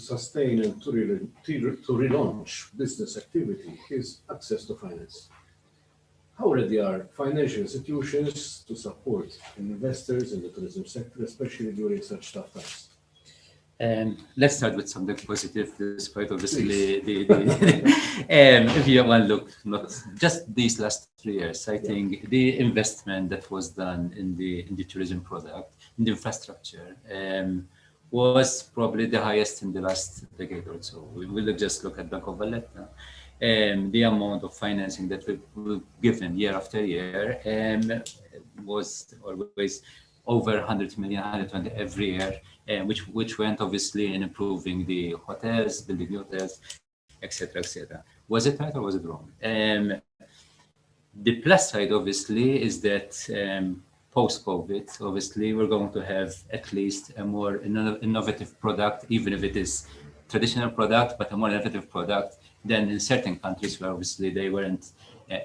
sustain and to relaunch business activity is access to finance. How ready are financial institutions to support investors in the tourism sector, especially during such tough times? Let's start with something positive, despite obviously if you want to look, not just these last 3 years, I think the investment that was done in the tourism product, in the infrastructure, was probably the highest in the last decade or so. We will just look at Bank of Valletta. The amount of financing that we've given year after year was always over 100 million, 120 every year, which went obviously in improving the hotels, building new hotels, etc., etc. Was it right or was it wrong? The plus side, obviously, is that post-COVID, obviously, we're going to have at least a more innovative product, even if it is traditional product, but a more innovative product than in certain countries where obviously they weren't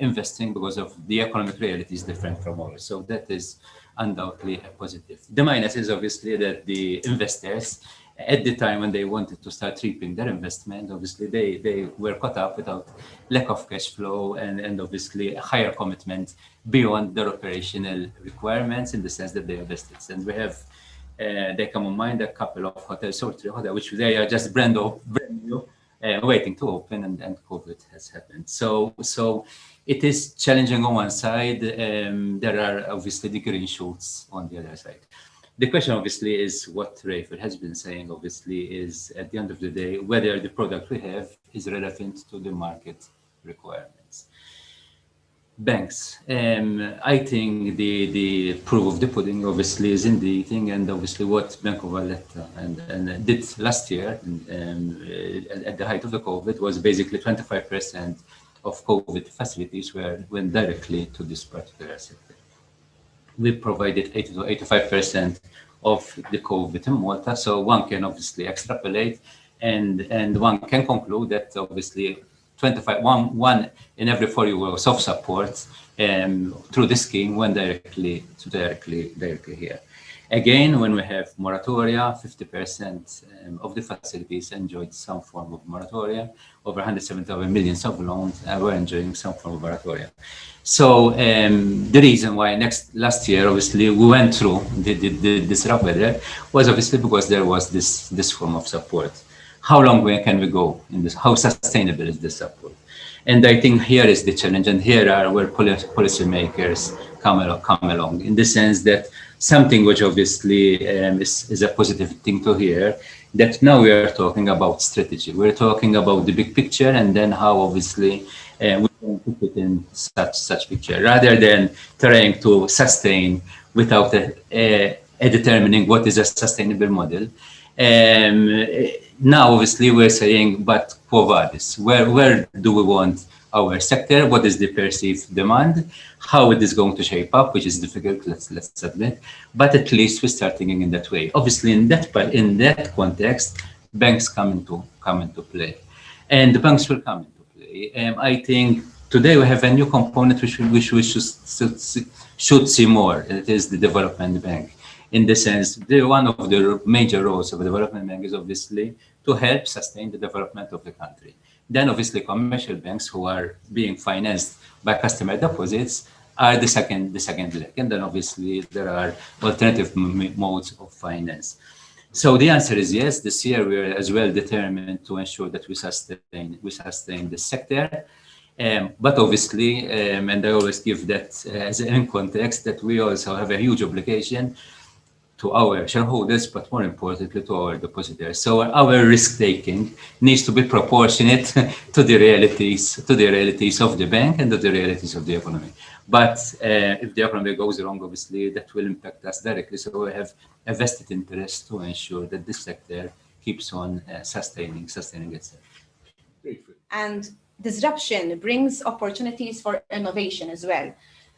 investing because of the economic reality is different from ours. So that is undoubtedly a positive. The minus is obviously that the investors, at the time when they wanted to start reaping their investment, obviously they were caught up without lack of cash flow and obviously a higher commitment beyond their operational requirements in the sense that they invested. And we have, they come on mind a couple of hotels, or 3 hotels, which they are just brand new, waiting to open, and COVID has happened. So it is challenging on one side. There are obviously the green shoots on the other side. The question obviously is what Rafael has been saying, obviously, is at the end of the day, whether the product we have is relevant to the market requirements. Banks. I think the proof of the pudding obviously is in the eating, and obviously what Bank of Valletta and did last year at the height of the COVID was basically 25% of COVID facilities went directly to this particular sector. We provided 80 to 85% of the COVID in Malta, so one can obviously extrapolate and one can conclude that obviously 1 in every 4 euros of support through the scheme went directly here. Again, when we have moratoria, 50% of the facilities enjoyed some form of moratoria. Over 170 million of loans were enjoying some form of moratoria. So the reason why last year, obviously, we went through this rough weather was obviously because there was this form of support. How long can we go in this? How sustainable is this support? And I think here is the challenge, and here are where policymakers come along, in the sense that something which obviously is a positive thing to hear, that now we are talking about strategy. We're talking about the big picture, and then how obviously we can put it in such picture, rather than trying to sustain without determining what is a sustainable model. Now, obviously, we're saying, but quo vadis, where do we want our sector? What is the perceived demand? How it is going to shape up, which is difficult, let's admit. But at least we're starting in that way. Obviously, in that context, banks come into play, and the banks will come into play. I think today we have a new component which we should see more. It is the development bank. In the sense, one of the major roles of a development bank is obviously to help sustain the development of the country. Then obviously commercial banks who are being financed by customer deposits are the second leg. And then obviously there are alternative modes of finance. So the answer is yes. This year we are as well determined to ensure that we sustain the sector. But obviously, and I always give that as in context, that we also have a huge obligation to our shareholders, but more importantly to our depositors. So our risk-taking needs to be proportionate to the realities of the bank and to the realities of the economy. But if the economy goes wrong, obviously that will impact us directly. So we have a vested interest to ensure that this sector keeps on sustaining itself. And disruption brings opportunities for innovation as well.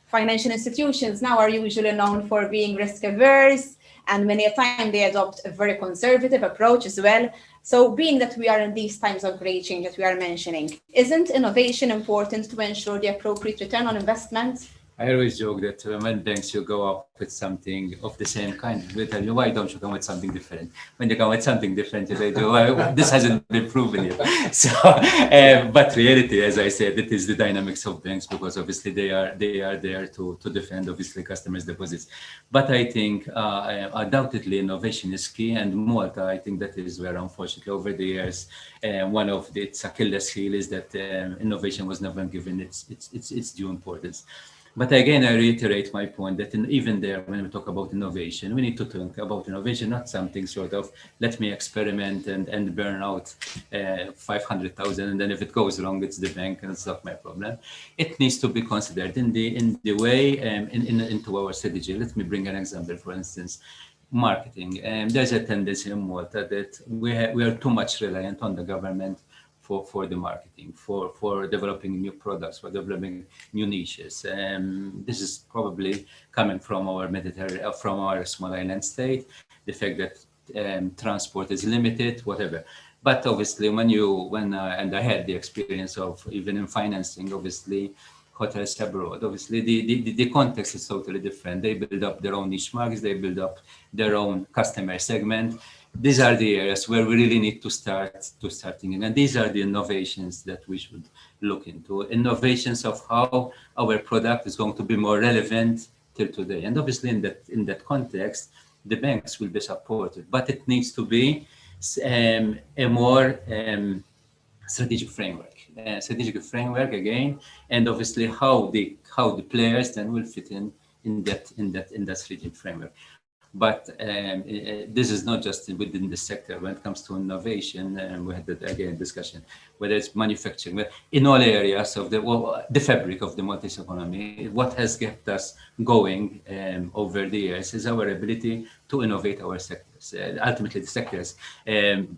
Financial institutions now are usually known for being risk-averse, and many a time they adopt a very conservative approach as well. So being that we are in these times of great change that we are mentioning, isn't innovation important to ensure the appropriate return on investment? I always joke that when banks you go up with something of the same kind, they tell you, why don't you come with something different? When you come with something different, they do, well, this hasn't been proven yet. So, but reality, as I said, it is the dynamics of banks, because obviously they are there to defend obviously customers' deposits. But I think undoubtedly innovation is key, and Malta, I think that is where unfortunately over the years, one of its Achilles heel is that innovation was never given its due importance. But again, I reiterate my point that even there, when we talk about innovation, we need to think about innovation, not something sort of, let me experiment and burn out 500,000, and then if it goes wrong, it's the bank and it's not my problem. It needs to be considered in the way into our strategy. Let me bring an example, for instance. Marketing. There's a tendency in Malta that we are too much reliant on the government for the marketing, for developing new products, for developing new niches. This is probably coming from our Mediterranean, from our small island state, the fact that transport is limited, whatever. But obviously, and I had the experience of even in financing, obviously, hotels abroad. Obviously, the context is totally different. They build up their own niche markets, they build up their own customer segment. These are the areas where we really need to start thinking, and these are the innovations that we should look into. Innovations of how our product is going to be more relevant till today, and obviously in that context, the banks will be supported, but it needs to be a more strategic framework. Strategic framework again, and obviously how the players then will fit in that strategic framework. But this is not just within the sector. When it comes to innovation, we had that again discussion, whether it's manufacturing, but in all areas of the fabric of the Maltese economy, what has kept us going over the years is our ability to innovate our sectors. Ultimately, the sectors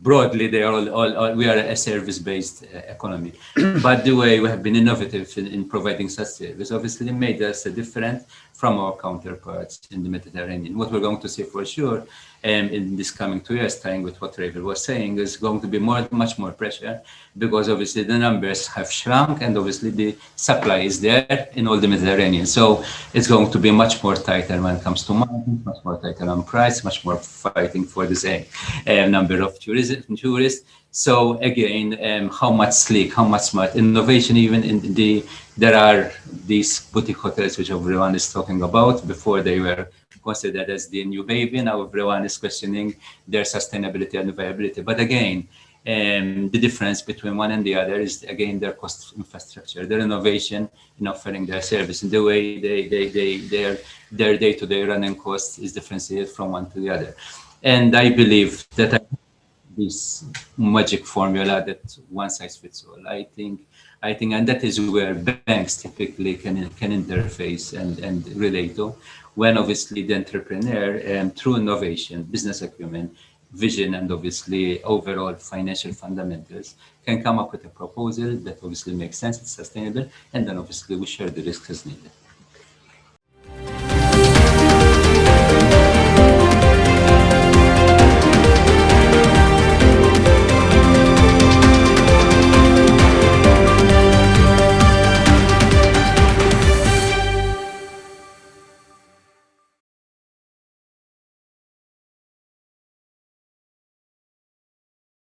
broadly, they are all we are a service-based economy. But the way we have been innovative in providing such service obviously made us different from our counterparts in the Mediterranean. What we're going to see for sure in this coming 2 years, tying with what Ravel was saying, is going to be much more pressure, because obviously the numbers have shrunk and obviously the supply is there in all the Mediterranean. So it's going to be much more tighter when it comes to margins, much more tighter on price, much more fighting for the same number of tourists. So again, how much sleek, how much smart innovation, even in there are these boutique hotels which everyone is talking about. Before they were considered as the new baby, now everyone is questioning their sustainability and viability. But again, the difference between one and the other is again their cost infrastructure, their innovation in offering their service, and the way their day-to-day running cost is differentiated from one to the other. And I believe that this magic formula that one size fits all. I think, and that is where banks typically can interface and relate to, when obviously the entrepreneur, through innovation, business acumen, vision, and obviously overall financial fundamentals, can come up with a proposal that obviously makes sense, it's sustainable, and then obviously we share the risks as needed.